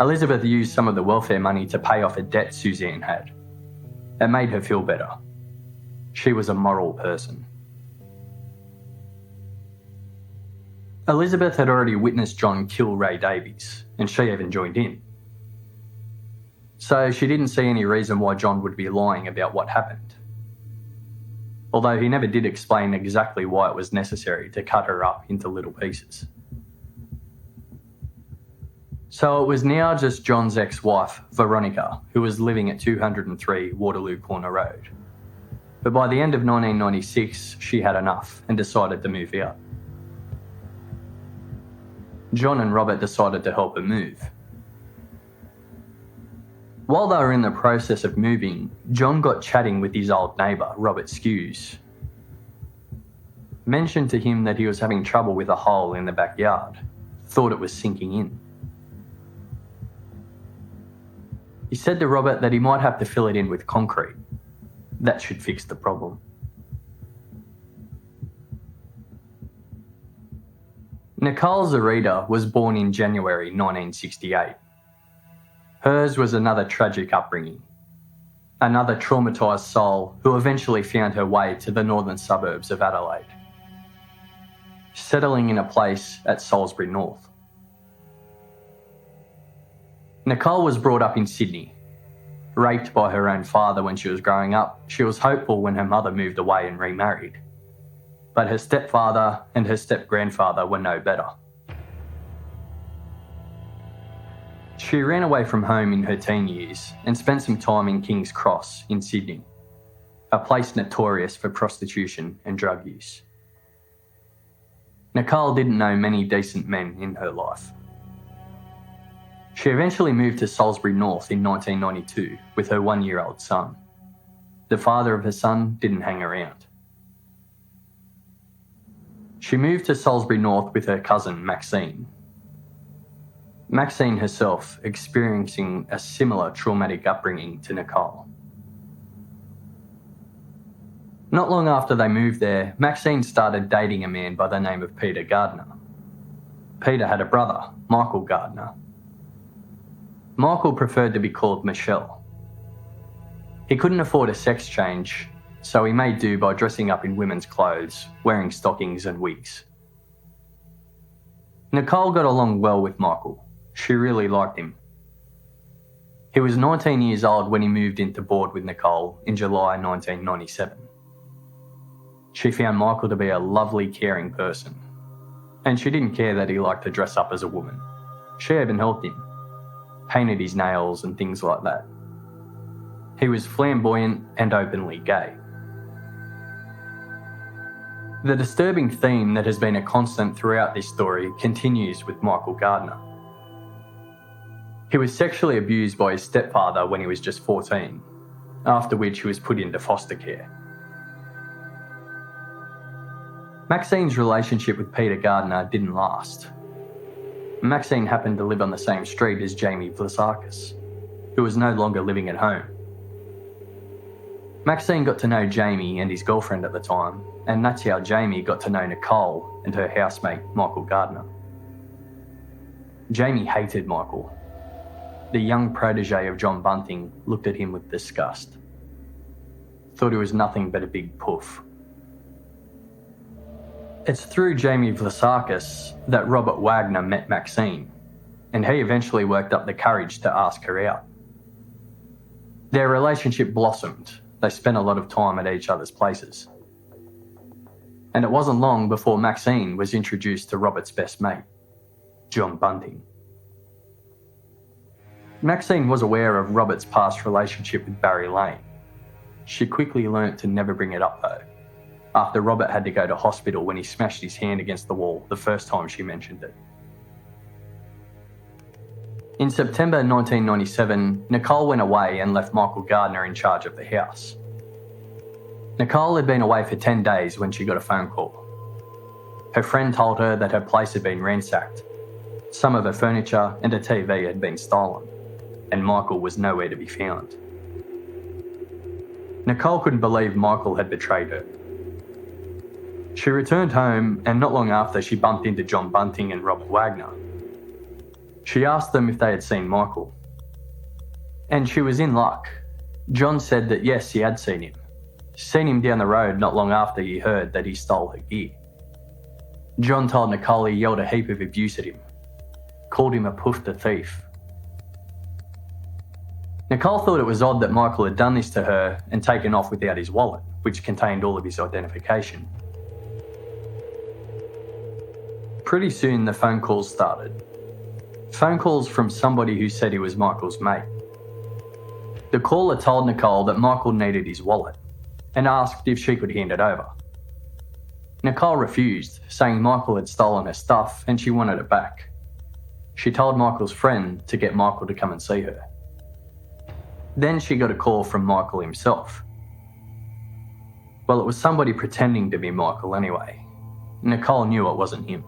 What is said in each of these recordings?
Elizabeth used some of the welfare money to pay off a debt Suzanne had. It made her feel better. She was a moral person. Elizabeth had already witnessed John kill Ray Davies, and she even joined in. So she didn't see any reason why John would be lying about what happened. Although he never did explain exactly why it was necessary to cut her up into little pieces. So it was now just John's ex-wife, Veronica, who was living at 203 Waterloo Corner Road. But by the end of 1996, she had enough and decided to move out. John and Robert decided to help her move. While they were in the process of moving, John got chatting with his old neighbour, Robert Skews. Mentioned to him that he was having trouble with a hole in the backyard. Thought it was sinking in. He said to Robert that he might have to fill it in with concrete. That should fix the problem. Nicole Zarita was born in January 1968. Hers was another tragic upbringing. Another traumatised soul who eventually found her way to the northern suburbs of Adelaide, settling in a place at Salisbury North. Nicole was brought up in Sydney. Raped by her own father when she was growing up, she was hopeful when her mother moved away and remarried. But her stepfather and her step-grandfather were no better. She ran away from home in her teen years and spent some time in King's Cross in Sydney, a place notorious for prostitution and drug use. Nicole didn't know many decent men in her life. She eventually moved to Salisbury North in 1992 with her 1-year-old son. The father of her son didn't hang around. She moved to Salisbury North with her cousin Maxine. Maxine herself experiencing a similar traumatic upbringing to Nicole. Not long after they moved there, Maxine started dating a man by the name of Peter Gardner. Peter had a brother, Michael Gardner. Michael preferred to be called Michelle. He couldn't afford a sex change, so he made do by dressing up in women's clothes, wearing stockings and wigs. Nicole got along well with Michael. She really liked him. He was 19 years old when he moved into board with Nicole in July 1997. She found Michael to be a lovely, caring person, and she didn't care that he liked to dress up as a woman. She even helped him, painted his nails and things like that. He was flamboyant and openly gay. The disturbing theme that has been a constant throughout this story continues with Michael Gardner. He was sexually abused by his stepfather when he was just 14, after which he was put into foster care. Maxine's relationship with Peter Gardner didn't last. Maxine happened to live on the same street as Jamie Vlasakis, who was no longer living at home. Maxine got to know Jamie and his girlfriend at the time, and that's how Jamie got to know Nicole and her housemate, Michael Gardner. Jamie hated Michael. The young protege of John Bunting looked at him with disgust. Thought he was nothing but a big poof. It's through Jamie Vlasakis that Robert Wagner met Maxine, and he eventually worked up the courage to ask her out. Their relationship blossomed. They spent a lot of time at each other's places. And it wasn't long before Maxine was introduced to Robert's best mate, John Bunting. Maxine was aware of Robert's past relationship with Barry Lane. She quickly learnt to never bring it up though, after Robert had to go to hospital when he smashed his hand against the wall the first time she mentioned it. In September 1997, Nicole went away and left Michael Gardner in charge of the house. Nicole had been away for 10 days when she got a phone call. Her friend told her that her place had been ransacked. Some of her furniture and a TV had been stolen, and Michael was nowhere to be found. Nicole couldn't believe Michael had betrayed her. She returned home, and not long after she bumped into John Bunting and Robert Wagner. She asked them if they had seen Michael. And she was in luck. John said that yes, he had seen him down the road not long after he heard that he stole her gear. John told Nicole he yelled a heap of abuse at him, called him a poofter thief. Nicole thought it was odd that Michael had done this to her and taken off without his wallet, which contained all of his identification. Pretty soon the phone calls started. Phone calls from somebody who said he was Michael's mate. The caller told Nicole that Michael needed his wallet and asked if she could hand it over. Nicole refused, saying Michael had stolen her stuff and she wanted it back. She told Michael's friend to get Michael to come and see her. Then she got a call from Michael himself. Well, it was somebody pretending to be Michael anyway. Nicole knew it wasn't him.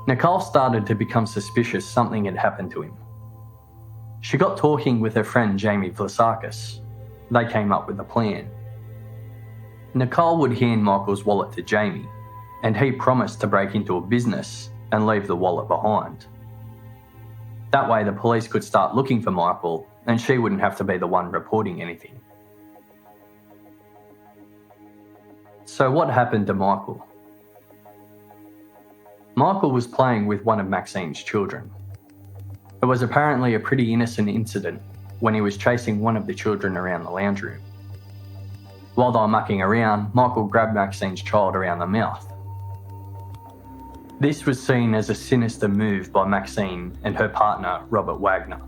Nicole started to become suspicious something had happened to him. She got talking with her friend Jamie Vlasakis. They came up with a plan. Nicole would hand Michael's wallet to Jamie, and he promised to break into a business and leave the wallet behind. That way the police could start looking for Michael and she wouldn't have to be the one reporting anything. So what happened to Michael? Michael was playing with one of Maxine's children. It was apparently a pretty innocent incident when he was chasing one of the children around the lounge room. While they were mucking around, Michael grabbed Maxine's child around the mouth. This was seen as a sinister move by Maxine and her partner, Robert Wagner.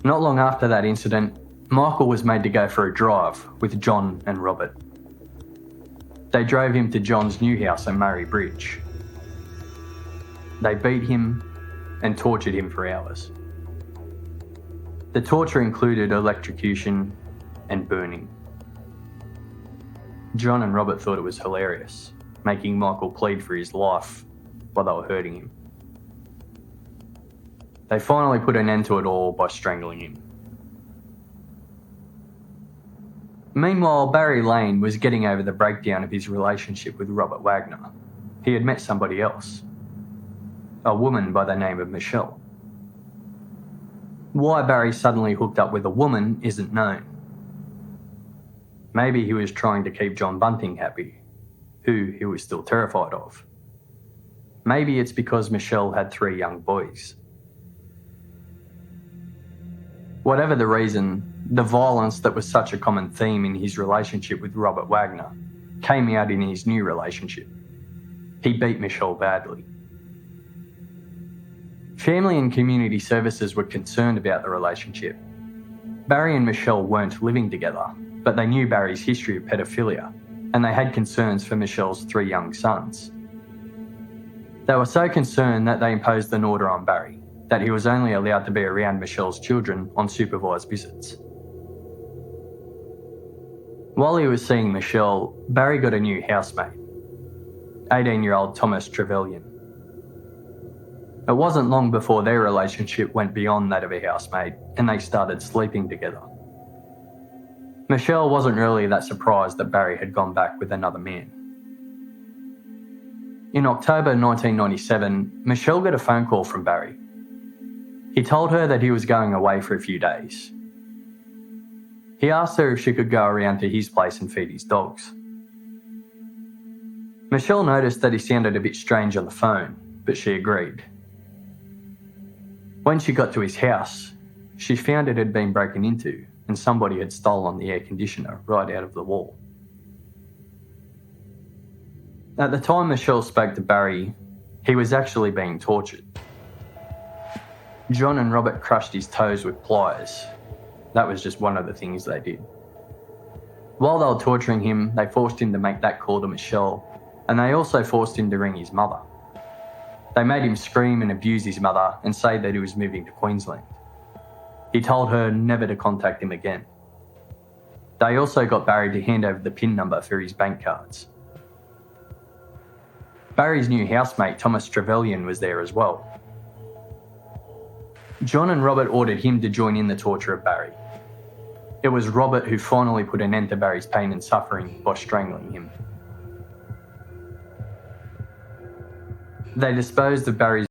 Not long after that incident, Michael was made to go for a drive with John and Robert. They drove him to John's new house on Murray Bridge. They beat him and tortured him for hours. The torture included electrocution and burning. John and Robert thought it was hilarious, making Michael plead for his life while they were hurting him. They finally put an end to it all by strangling him. Meanwhile, Barry Lane was getting over the breakdown of his relationship with Robert Wagner. He had met somebody else, a woman by the name of Michelle. Why Barry suddenly hooked up with a woman isn't known. Maybe he was trying to keep John Bunting happy, who he was still terrified of. Maybe it's because Michelle had 3 young boys. Whatever the reason, the violence that was such a common theme in his relationship with Robert Wagner came out in his new relationship. He beat Michelle badly. Family and community services were concerned about the relationship. Barry and Michelle weren't living together, but they knew Barry's history of pedophilia, and they had concerns for Michelle's 3 young sons. They were so concerned that they imposed an order on Barry, that he was only allowed to be around Michelle's children on supervised visits. While he was seeing Michelle, Barry got a new housemate, 18-year-old Thomas Trevelyan. It wasn't long before their relationship went beyond that of a housemate and they started sleeping together. Michelle wasn't really that surprised that Barry had gone back with another man. In October 1997, Michelle got a phone call from Barry. He told her that he was going away for a few days. He asked her if she could go around to his place and feed his dogs. Michelle noticed that he sounded a bit strange on the phone, but she agreed. When she got to his house, she found it had been broken into and somebody had stolen the air conditioner right out of the wall. At the time Michelle spoke to Barry, he was actually being tortured. John and Robert crushed his toes with pliers. That was just one of the things they did. While they were torturing him, they forced him to make that call to Michelle, and they also forced him to ring his mother. They made him scream and abuse his mother and say that he was moving to Queensland. He told her never to contact him again. They also got Barry to hand over the PIN number for his bank cards. Barry's new housemate, Thomas Trevelyan, was there as well. John and Robert ordered him to join in the torture of Barry. It was Robert who finally put an end to Barry's pain and suffering by strangling him. They disposed of Barry's